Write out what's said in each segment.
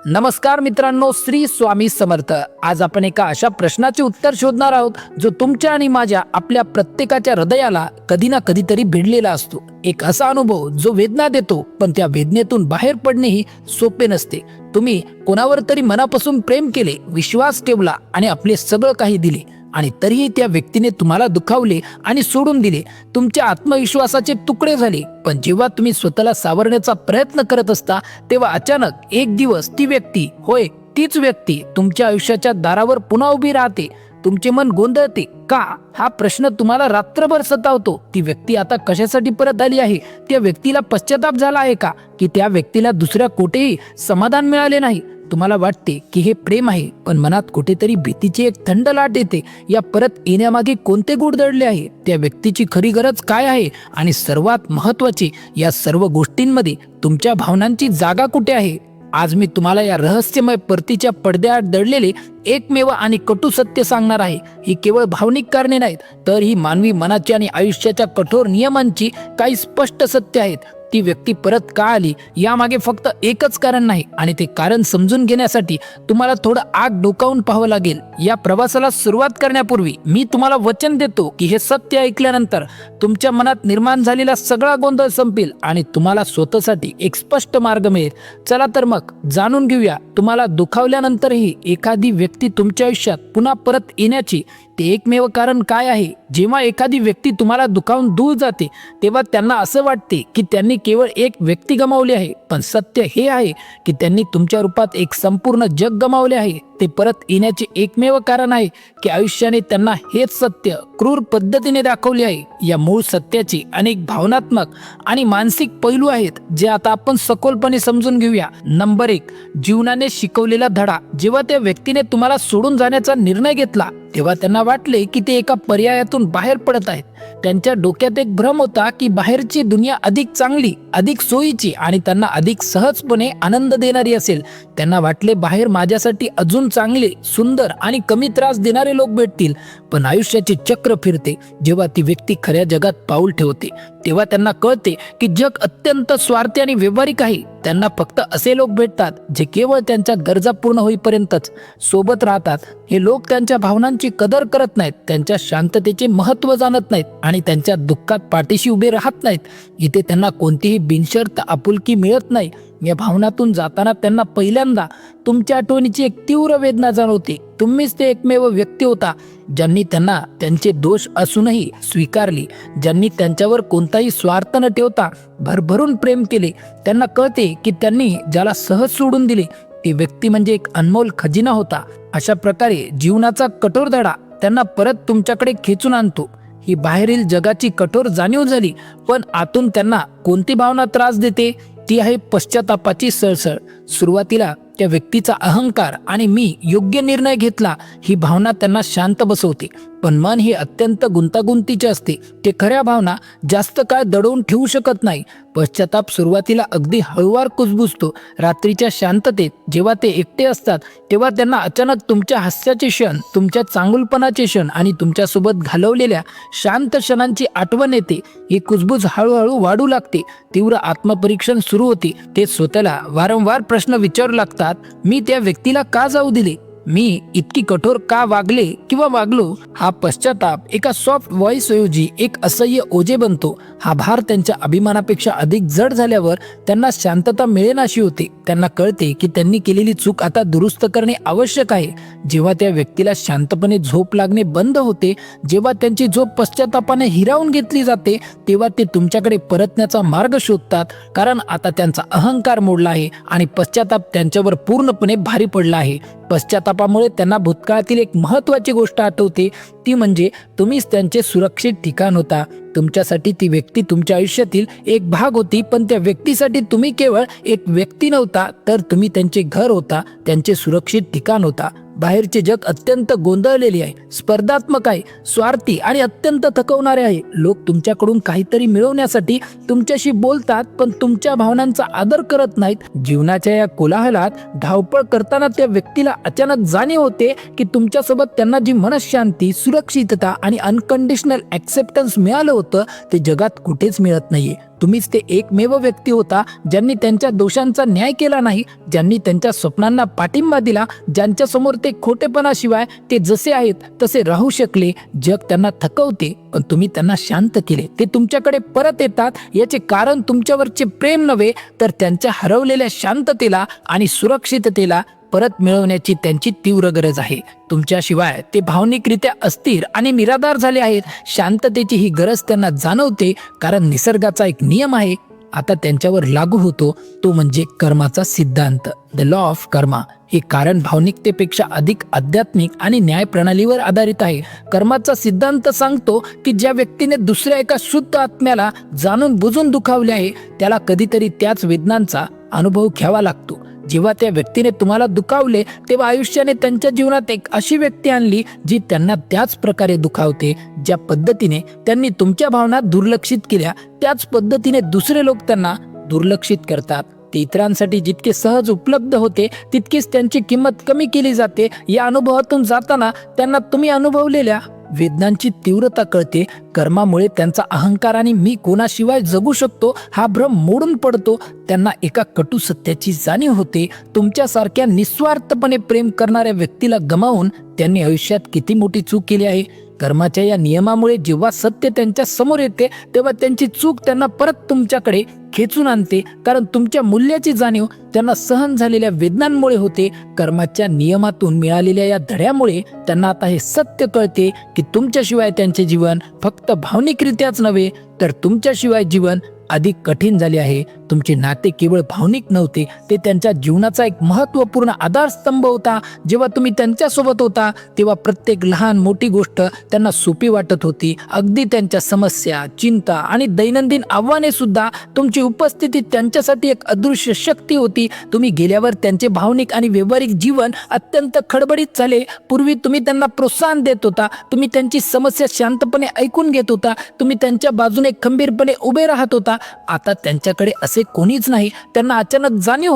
नमस्कार मित्रांनो, श्री स्वामी समर्थ। आज आपण एका अशा प्रश्नाचे उत्तर शोधणार आहोत जो तुमच्या आणि माझ्या आपल्या प्रत्येकाच्या हृदयाला कधी ना कधीतरी भिडलेला असतो। एक असा अनुभव जो वेदना देतो, पण त्या वेदनेतून बाहेर पडणेही सोपे नसते। तुम्ही कोणावर तरी मनापासून प्रेम केले, विश्वास ठेवला आणि आपले सगळं काही दिले, आणि तरीही त्या व्यक्तीने तुम्हाला दुखावले आणि सोडून दिले। तुमच्या आत्मविश्वासाचे तुकडे झाले। पण जेव्हा तुम्ही स्वतःला सावरण्याचा प्रयत्न करत असता, तेव्हा अचानक एक दिवस ती व्यक्ती, होय तीच व्यक्ती, तुमच्या आयुष्याच्या दारावर पुन्हा उभी राहते। तुमचे मन गोंधळते का? हा प्रश्न तुम्हाला रात्रभर सतावतो। ती व्यक्ती आता कशासाठी परत आली आहे? त्या व्यक्तीला पश्चाताप झाला आहे का? की त्या व्यक्तीला दुसऱ्या कोठेही समाधान मिळाले नाही? तुम्हाला वाटते की हे प्रेम आहे, पण मनात कुठेतरी भीतीची एक थंड लाट येते। या परत येण्यामागे कोणते गुढ दडले आहे? त्या व्यक्तीची खरी गरज काय आहे? आणि सर्वात महत्त्वाचे, या सर्व गोष्टींमध्ये तुमच्या भावनांची जागा कुठे आहे? आज मी तुम्हाला या रहस्यमय परतीच्या पडद्याआड दडलेले एकमेव आणि कटू सत्य सांगणार आहे। ही केवळ भावनिक कारणे नाहीत, तर ही मानवी मनाची आणि आयुष्याच्या कठोर नियमांची काही स्पष्ट सत्य आहेत। ती व्यक्ती परत का आली यामागे फक्त एकच कारण नाही, आणि ते कारण समजून घेण्यासाठी तुम्हाला थोडं आग डोकावून पाहावं लागेल। या प्रवासाला सुरुवात करण्यापूर्वी मी तुम्हाला वचन देतो की हे सत्य ऐकल्यानंतर तुमच्या मनात निर्माण झालेला सगळा गोंधळ संपेल आणि तुम्हाला स्वतःसाठी एक स्पष्ट मार्ग मिळेल। चला तर मग जाणून घेऊया, तुम्हाला दुखावल्यानंतरही एखादी व्यक्ती तुमच्या आयुष्यात पुन्हा परत येण्याची ते एकमेव कारण काय आहे। जेव्हा एखादी व्यक्ती तुम्हाला दुखावून दूर जाते, तेव्हा त्यांना असं वाटते की त्यांनी केवळ एक व्यक्ती गमावली आहे, पण सत्य हे आहे की त्यांनी तुमच्या रूपात एक संपूर्ण जग गमावले आहे। ते परत येण्याचे एकमेव कारण आहे की आयुष्याने त्यांना हेच सत्य क्रूर पद्धतीने दाखवले आहे। या मूळ सत्याची अनेक भावनात्मक आणि मानसिक पैलू आहेत, जे आता आपण सखोलपणे समजून घेऊया। नंबर 1, जीवनाने शिकवलेला धडा। जेव्हा त्या व्यक्तीने तुम्हाला सोडून जाण्याचा निर्णय घेतला, तेव्हा त्यांना वाटले की ते एका पर्यायातून बाहेर पडत आहेत। त्यांच्या डोक्यात एक भ्रम होता की बाहेरची दुनिया अधिक चांगली, अधिक सोयीची आणि त्यांना अधिक सहजपणे आनंद देणारी असेल। त्यांना वाटले बाहेर माझ्यासाठी अजून चांगले, सुंदर आणि कमी त्रास देणारे लोक भेटतील। पण आयुष्याचे चक्र फिरते। जेव्हा ती व्यक्ती खऱ्या जगात पाऊल ठेवते, तेव्हा त्यांना कळते की जग अत्यंत स्वार्थी आणि व्यावहारिक आहे। त्यांना फक्त असे लोक भेटतात जे केवळ त्यांच्या गरजा पूर्ण होईपर्यंतच सोबत राहतात। हे लोक त्यांच्या भावनांची कदर करत नाहीत, त्यांच्या शांततेचे महत्त्व जाणत नाहीत आणि त्यांच्या दुःखात पाठीशी उभे राहत नाहीत। इथे त्यांना कोणतीही बिनशर्त आपुलकी मिळत नाही। या भावनातून जाताना त्यांना पहिल्यांदा तुमच्या आठवणीची एक तीव्र वेदना जाणवते। तुम्हीच ते एकमेव व्यक्ती होता ज्यांनी त्यांना त्यांचे दोष असूनही स्वीकारली, ज्यांनी त्यांच्यावर कोणताही स्वार्थ न ठेवता भरभरून प्रेम केले। त्यांना कळते की त्यांनी ज्याला सहज सोडून दिले, ती व्यक्ती म्हणजे एक अनमोल खजिना होता। अशा प्रकारे जीवनाचा कठोर धडा त्यांना परत तुमच्याकडे खेचून आणतो। ही बाहेरील जगाची कठोर जाणीव झाली, पण आतून त्यांना कोणती भावना त्रास देते? ती आहे पश्चातापाची सळसळ। सुरुवातीला त्या व्यक्तीचा अहंकार आणि मी योग्य निर्णय घेतला ही भावना त्यांना शांत बसवते, पण मन हे अत्यंत गुंतागुंतीचे असते। ते खऱ्या भावना जास्त काळ दडवून ठेवू शकत नाही। पश्चाताप सुरुवातीला अगदी हळूवार कुजबुजतो। रात्रीच्या शांततेत जेव्हा ते एकटे असतात, तेव्हा त्यांना अचानक तुमच्या हास्याचे क्षण, तुमच्या चांगुलपणाचे क्षण आणि तुमच्यासोबत घालवलेल्या शांत क्षणांची आठवण येते। ही कुजबूज हळूहळू वाढू लागते। तीव्र आत्मपरीक्षण सुरू होते। ते स्वतःला वारंवार प्रश्न विचारू लागतात, मी त्या व्यक्तीला का जाऊ दिले? मी इतकी कठोर का वागले किंवा वागलो? हा पश्चाताप एका सॉफ्ट व्हॉइस ऐवजी एक असह्य ओझे बनतो। हा भार त्यांच्या अभिमानापेक्षा अधिक जड झाल्यावर त्यांना शांतता मिळेनाशी होते। त्यांना कळते की त्यांनी केलेली चूक आता दुरुस्त करणे आवश्यक आहे। जेव्हा त्या व्यक्तीला शांतपणे झोप लागणे बंद होते, जेव्हा त्यांची झोप पश्चातापाने हिरावून घेतली जाते, तेव्हा ते तुमच्याकडे परतण्याचा मार्ग शोधतात, कारण आता त्यांचा अहंकार मोडला आहे आणि पश्चाताप त्यांच्यावर पूर्णपणे भारी पडला आहे। पश्चातापामुळे त्यांना भूतकाळातील एक महत्त्वाची गोष्ट आठवते, ती म्हणजे तुम्हीच त्यांचे सुरक्षित ठिकाण होता। तुमच्यासाठी ती व्यक्ती तुमच्या आयुष्यातील एक भाग होती, पण त्या व्यक्तीसाठी तुम्ही केवळ एक व्यक्ती नव्हता, तर तुम्ही त्यांचे घर होता, त्यांचे सुरक्षित ठिकाण होता। बाहेरचे जग अत्यंत गोंधळलेले आहे, स्पर्धात्मक आहे, स्वार्थी आणि अत्यंत थकवणारे आहे। लोक तुमच्याकडून काहीतरी मिळवण्यासाठी तुमच्याशी बोलतात, पण तुमच्या भावनांचा आदर करत नाहीत। जीवनाच्या या कोलाहलात धावपळ करताना त्या व्यक्तीला अचानक जाणीव होते की तुमच्यासोबत त्यांना जी मनशांती, सुरक्षितता आणि अनकंडिशनल ॲक्सेप्टन्स मिळालं होतं, ते जगात कुठेच मिळत नाहीये। तुम्हीच ते एकमेव व्यक्ती होता ज्यांनी त्यांच्या दोषांचा न्याय केला नाही, ज्यांनी त्यांच्या स्वप्नांना पाठिंबा दिला, ज्यांच्यासमोर ते खोटेपणाशिवाय ते जसे आहेत तसे राहू शकले. जग त्यांना थकवते पण तुम्ही त्यांना शांत केले. ते तुमच्याकडे परत येतात याचे कारण तुमच्यावरचे प्रेम नव्हे तर त्यांच्या हरवलेल्या शांततेला आणि सुरक्षिततेला परत मिळवण्याची त्यांची तीव्र गरज आहे. तुमच्याशिवाय ते भावनिकरित्या अस्थिर आणि निराधार झाले आहेत. शांततेची ही गरज त्यांना जाणवते कारण निसर्गाचा एक नियम आहे आता त्यांच्यावर लागू होतो, तो म्हणजे कर्माचा सिद्धांत, द लॉ ऑफ कर्मा. हे कारण भावनिकतेपेक्षा अधिक आध्यात्मिक आणि न्याय प्रणालीवर आधारित आहे. कर्माचा सिद्धांत सांगतो की ज्या व्यक्तीने दुसऱ्या एका शुद्ध आत्म्याला जाणून बुजून दुखावले आहे त्याला कधीतरी त्याच वेदनांचा अनुभव घ्यावा लागतो. जेव्हा त्या व्यक्तीने तुम्हाला दुखावले तेव्हा आयुष्याने त्यांच्या जीवनात एक अशी व्यक्ती आणली जी त्यांना त्याच प्रकारे दुखावते. ज्या पद्धतीने त्यांनी तुमच्या भावना दुर्लक्षित केल्या त्याच पद्धतीने दुसरे लोक त्यांना दुर्लक्षित करतात. ते इतरांसाठी जितके सहज उपलब्ध होते तितकीच त्यांची किंमत कमी केली जाते. या अनुभवातून जाताना त्यांना तुम्ही अनुभवलेल्या वेदनांची तीव्रता कळते. कर्मामुळे त्यांचा अहंकार आणि मी कोणाशिवाय जगू शकतो हा भ्रम मोडून पडतो. त्यांना एका कटू सत्याची जाणीव होते. तुमच्यासारख्या निस्वार्थपणे प्रेम करणाऱ्या व्यक्तीला गमावून त्यांनी आयुष्यात किती मोठी चूक केली आहे. कर्माच्या या नियमामुळे जेव्हा सत्य त्यांच्या समोर येते तेव्हा त्यांची चूक त्यांना परत तुमच्याकडे खेचून आणते, कारण तुमच्या मूल्याची जाणीव त्यांना सहन झालेल्या वेदनांमुळे होते. कर्माच्या नियमातून मिळालेल्या या धड्यामुळे त्यांना आता हे सत्य कळते की तुमच्याशिवाय त्यांचे जीवन फक्त भावनिकरित्याच नव्हे तर तुमच्याशिवाय जीवन अधिक कठीण झाले आहे. तुमचे नाते केवळ भावनिक नव्हते, ते त्यांच्या जीवनाचा एक महत्त्वपूर्ण आधारस्तंभ होता. जेव्हा तुम्ही त्यांच्यासोबत होता तेव्हा प्रत्येक लहान मोठी गोष्ट त्यांना सोपी वाटत होती. अगदी त्यांच्या समस्या, चिंता आणि दैनंदिन आव्हाने सुद्धा तुमची उपस्थिती त्यांच्यासाठी एक अदृश्य शक्ती होती. तुम्ही गेल्यावर त्यांचे भावनिक आणि व्यावहारिक जीवन अत्यंत खडबडीत झाले. पूर्वी तुम्ही त्यांना प्रोत्साहन देत होता, तुम्ही त्यांची समस्या शांतपणे ऐकून घेत होता, तुम्ही त्यांच्या बाजूने खंबीरपणे उभे राहत होता. आता त्यांच्याकडे असे कोणीच नाही. त्यांना अचानक जाणीव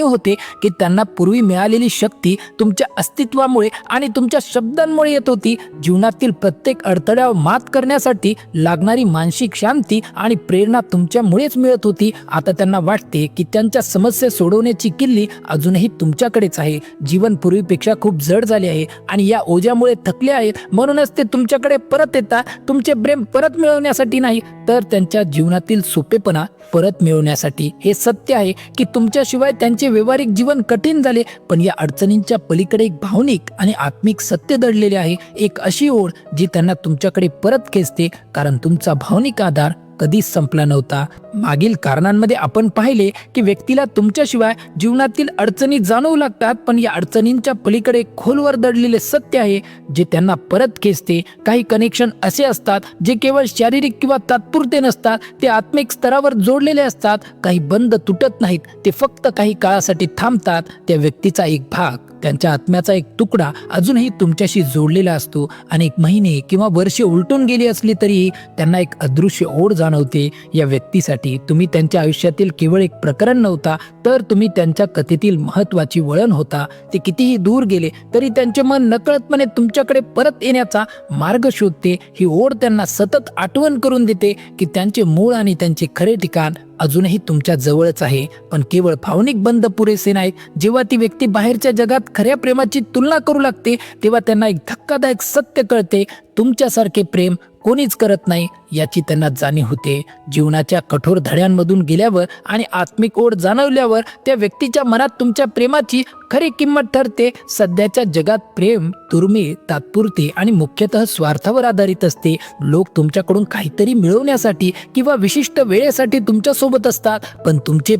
होते की त्यांना पूर्वी मिळालेली शक्ती तुमच्या अस्तित्वामुळे आणि तुमच्या शब्दांमुळे येत होती. जीवनातील प्रत्येक अडथळ्यावर मात करण्यासाठी लागणारी मानसिक शांती आणि प्रेरणा तुमच्यामुळेच मिळत होती. आता त्यांना वाटते की त्यांच्या समस्या सोडवण्याची किल्ली अजूनही तुमच्याकडेच आहे. जीवन पूर्वीपेक्षा खूप जड झाले आहे आणि या ओझ्यामुळे थकले आहेत. म्हणूनच ते तुमच्याकडे परत येतात, तुमचे प्रेम परत मिळवण्यासाठी नाही तर त्यांच्या जीवनातील सोपेपणा परत मिळवण्यासाठी. हे सत्य आहे की तुमच्याशिवाय त्यांचे व्यावहारिक जीवन कठीण झाले, पण या अडचणींच्या पलीकडे एक भावनिक आणि आत्मिक सत्य दडलेले आहे. एक अशी ओढ जी त्यांना तुमच्याकडे परत खेचते, कारण तुमचा भावनिक आधार कधीच संपला नव्हता. मागील कारणांमध्ये आपण पाहिले की व्यक्तीला तुमच्याशिवाय जीवनातील अडचणी जाणवू लागतात, पण या अडचणींच्या पलीकडे खोलवर दडलेले सत्य आहे जे त्यांना परत खेचते. काही कनेक्शन असे असतात जे केवळ शारीरिक किंवा तात्पुरते नसतात, ते आत्मिक स्तरावर जोडलेले असतात. काही बंध तुटत नाहीत, ते फक्त काही काळासाठी थांबतात. त्या व्यक्तीचा एक भाग, त्यांच्या आत्म्याचा एक तुकडा अजूनही तुमच्याशी जोडलेला असतो. अनेक महिने किंवा वर्षे उलटून गेली असली तरी त्यांना एक अदृश्य ओढ जाणवते. या व्यक्तीसाठी तुम्ही त्यांच्या आयुष्यातील केवळ एक प्रकरण नव्हता, तर तुम्ही त्यांच्या कथेतील महत्त्वाची वळण होता. ते कितीही दूर गेले तरी त्यांचे मन नकळतपणे तुमच्याकडे परत येण्याचा मार्ग शोधते. ही ओढ त्यांना सतत आठवण करून देते की त्यांचे मूळ आणि त्यांचे खरे ठिकाण अजूनही तुमच्या जवळच आहे. पण केवळ भावनिक बंध पुरेसे नाहीत. जेव्हा ती व्यक्ती बाहेरच्या जगात खऱ्या प्रेमाची तुलना करू लागते तेव्हा त्यांना एक धक्कादायक सत्य कळते. तुमच्यासारखे प्रेम कोणीच करत नाही याची त्यांना जाणीव होते. जीवनाच्या कठोर धड्यांमधून गेल्यावर आणि आत्मिक ओढ जाणवल्यावर त्या व्यक्तीच्या मनात तुमच्या प्रेमाची खरी किंमत ठरते. सध्याच्या जगात प्रेम दुर्मिळ, तात्पुरते आणि मुख्यतः स्वार्थावर आधारित असते. लोक तुमच्याकडून काहीतरी मिळवण्यासाठी किंवा विशिष्ट वेळेसाठी तुमच्यासोबत असतात, पण तुमचे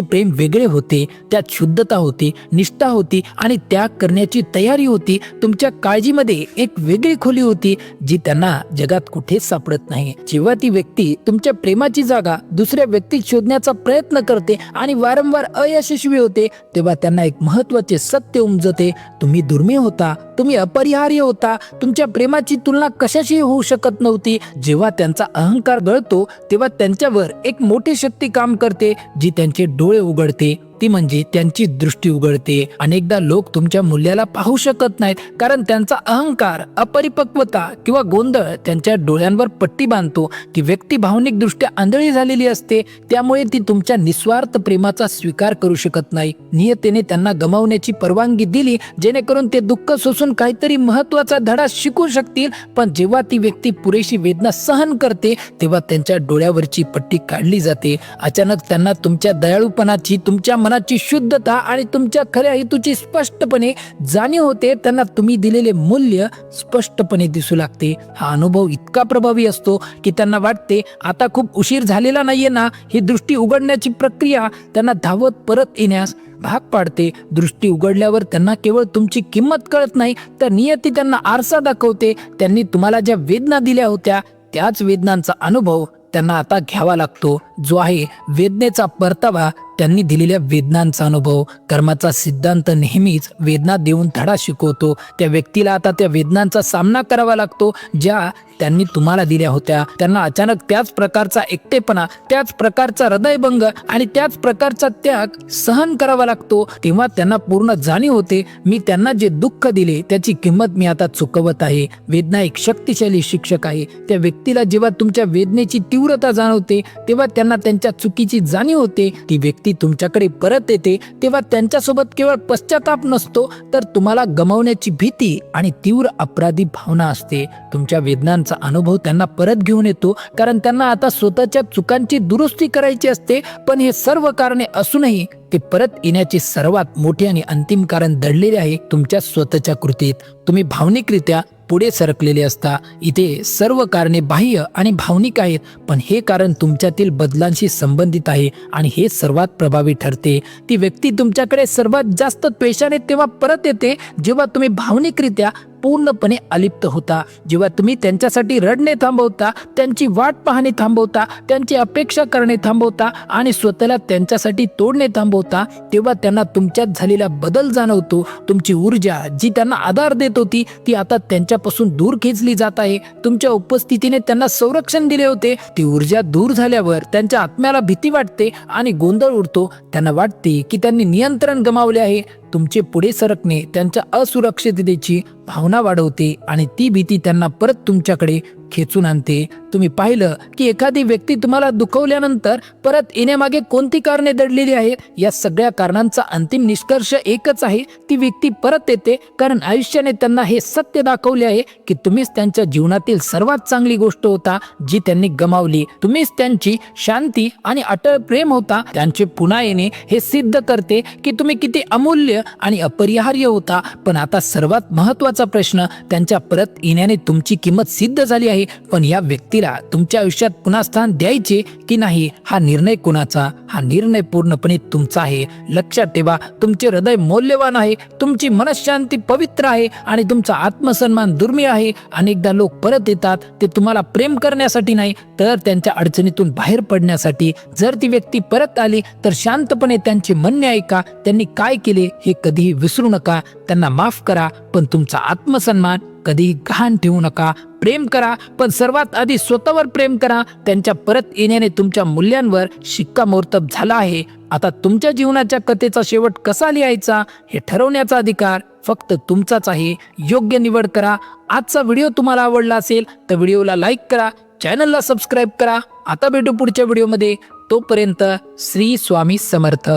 प्रेम वेगळे होते. त्यात शुद्धता होती, निष्ठा होती आणि त्याग करण्याची तयारी होती. तुमच्या काळजीमध्ये एक वेगळी खोली होती जी त्यांना जगात कुठेच सापडत नाही. जेव्हा ती व्यक्ती तुमच्या प्रेमाची जागा दुसऱ्या व्यक्तीत शोधण्याचा प्रयत्न करते आणि वारंवार अयशस्वी होते तेव्हा त्यांना एक महत्त्वाचे सत्य उमजते. तुम्ही दुर्मिळ होता, तुम्ही अपरिहार्य होता, तुमच्या प्रेमाची तुलना कशाशी होऊ शकत नव्हती. जेव्हा त्यांचा अहंकार गळतो तेव्हा त्यांच्यावर एक मोठी शक्ती काम करते जी त्यांचे डोळे उघडते. ती म्हणजे त्यांची दृष्टी उघडते. अनेकदा लोक तुमच्या मूल्याला पाहू शकत नाहीत कारण त्यांचा अहंकार, अपरिपक्वता किंवा गोंधळ त्यांच्या डोळ्यांवर पट्टी बांधतो. ती व्यक्ती भावनिक दृष्ट्या आंधळी झालेली असते, त्यामुळे ती तुमच्या निस्वार्थ प्रेमाचा स्वीकार करू शकत नाही. नियतीने त्यांना गमावण्याची परवानगी दिली जेणेकरून ते दुःख सोसून काहीतरी महत्वाचा धडा शिकू शकतील. पण जेव्हा ती व्यक्ती पुरेशी वेदना सहन करते तेव्हा त्यांच्या डोळ्यावरची पट्टी काढली जाते. अचानक त्यांना तुमच्या दयाळूपणाची, तुमच्या मनाची शुद्धता आणि तुमच्या खऱ्या हेतूची स्पष्टपणे जाणीव होते. त्यांना तुम्ही दिलेले मूल्य स्पष्टपणे दिसू लागते. हा अनुभव इतका प्रभावी असतो की त्यांना वाटते आता खूप उशीर झालेला नाहीये ना. ही दृष्टी उघडण्याची प्रक्रिया त्यांना धावत परत येण्यास भाग पाडते. दृष्टी उघडल्यावर त्यांना केवळ तुमची किंमत कळत नाही तर नियती त्यांना आरसा दाखवते. त्यांनी तुम्हाला ज्या वेदना दिल्या होत्या त्याच वेदनांचा अनुभव त्यांना आता घ्यावा लागतो, जो आहे वेदनेचा परतावा. त्यांनी दिलेल्या वेदनांचा अनुभव. कर्माचा सिद्धांत नेहमीच वेदना देऊन धडा शिकवतो. त्या व्यक्तीला आता त्या वेदनांचा सामना करावा लागतो ज्या त्यांनी तुम्हाला दिल्या होत्या. त्यांना अचानक त्याच प्रकारचा एकटेपणा, त्याच प्रकारचा हृदयभंग आणि त्याच प्रकारचा त्याग सहन करावा लागतो. तेव्हा त्यांना पूर्ण जाणीव होते, मी त्यांना जे दुःख दिले त्याची किंमत मी आता चुकवत आहे. वेदना एक शक्तिशाली शिक्षक आहे. त्या व्यक्तीला जेव्हा तुमच्या वेदनेची तीव्रता जाणवते तेव्हा त्यांना त्यांच्या चुकीची जाणीव होते. ती व्यक्ती तुमच्याकडे परत येते तेव्हा त्यांच्यासोबत केवळ पश्चाताप नसतो तर तुम्हाला गमावण्याची भीती आणि तीव्र अपराधी भावना असते. तुमच्या वेदनांचा अनुभव त्यांना परत घेऊन येतो कारण त्यांना आता स्वतःच्या चुकांची दुरुस्ती करायची असते. पण हे सर्व कारणे असूनही ते परत येण्याचे सर्वात मोठे आणि अंतिम कारण दडलेले आहे तुमच्या स्वतःच्या कृतीत. तुम्ही भावनिकरित्या पुढे सरकलेले असता. इथे सर्व कारणे बाह्य आणि भावनिक आहेत, पण हे कारण तुमच्यातील बदलांशी संबंधित आहे आणि हे सर्वात प्रभावी ठरते. ती व्यक्ती तुमच्याकडे सर्वात जास्त द्वेषाने तेव्हा परत येते जेव्हा तुम्ही भावनिकरित्या पूर्णपणे अलिप्त होता. जेव्हा तुम्ही त्यांच्यासाठी रडणे थांबवता, त्यांची वाट पाहणे थांबवता, त्यांची अपेक्षा करणे थांबवता आणि स्वतःला त्यांच्यासाठी तोडणे थांबवता, तेव्हा त्यांना तुमच्यात झालेला बदल जाणवतो. तुमची ऊर्जा जी त्यांना आधार देत होती ती आता त्यांच्यापासून दूर खेचली जात आहे. तुमच्या उपस्थितीने त्यांना संरक्षण दिले होते, ती ऊर्जा दूर झाल्यावर त्यांच्या आत्म्याला भीती वाटते आणि गोंधळ उडतो. त्यांना वाटते की त्यांनी नियंत्रण गमावले आहे. तुमचे पुढे सरकणे त्यांच्या असुरक्षिततेची भावना वाढवते आणि ती भीती त्यांना परत तुमच्याकडे खेचून आणते. तुम्ही पाहिलं की एखादी व्यक्ती तुम्हाला दुखवल्यानंतर परत येण्यामागे कोणती कारणे दडलेली आहेत. या सगळ्या कारणांचा अंतिम निष्कर्ष एकच आहे, ती व्यक्ती परत येते कारण आयुष्याने त्यांना हे सत्य दाखवले आहे की तुम्हीच त्यांच्या जीवनातील सर्वात चांगली गोष्ट होता जी त्यांनी गमावली. तुम्हीच त्यांची शांती आणि अटळ प्रेम होता. त्यांचे पुन्हा येणे हे सिद्ध करते की तुम्ही किती अमूल्य आणि अपरिहार्य होता. पण आता सर्वात महत्वाचा प्रश्न, त्यांच्या परत येण्याने तुमची किंमत सिद्ध झाली आहे, पण या व्यक्तीला तुमच्या आयुष्यात पुन्हा स्थान द्यायचे की नाही हा निर्णय कोणाचा? हा निर्णय पूर्णपणे तुमचा आहे. लक्षात ठेवा, तुमचे हृदय मौल्यवान आहे, तुमची मनशांती पवित्र आहे आणि तुमचा आत्मसन्मान दुर्मिळ आहे. अनेकदा लोक परत येतात ते तुम्हाला प्रेम करण्यासाठी नाही तर त्यांच्या अडचणीतून बाहेर पडण्यासाठी. जर ती व्यक्ती परत आली तर शांतपणे त्यांचे म्हणणे ऐका. त्यांनी काय केले हे कधीही विसरू नका. त्यांना माफ करा, पण तुमचा आत्मसन्मान कधीही गहाण ठेवू नका. प्रेम करा, पण सर्वात आधी स्वतःवर प्रेम करा. त्यांच्या परत येण्याने तुमच्या मूल्यांवर शिक्कामोर्तब झाला आहे. आता तुमच्या जीवनाच्या कथेचा शेवट कसा लिहायचा हे ठरवण्याचा अधिकार फक्त तुमचाच आहे. योग्य निवड करा. आजचा व्हिडिओ तुम्हाला आवडला असेल तर व्हिडिओला लाईक करा, चॅनलला सबस्क्राईब करा. आता भेटू पुढच्या व्हिडिओमध्ये. तोपर्यंत श्री स्वामी समर्थ.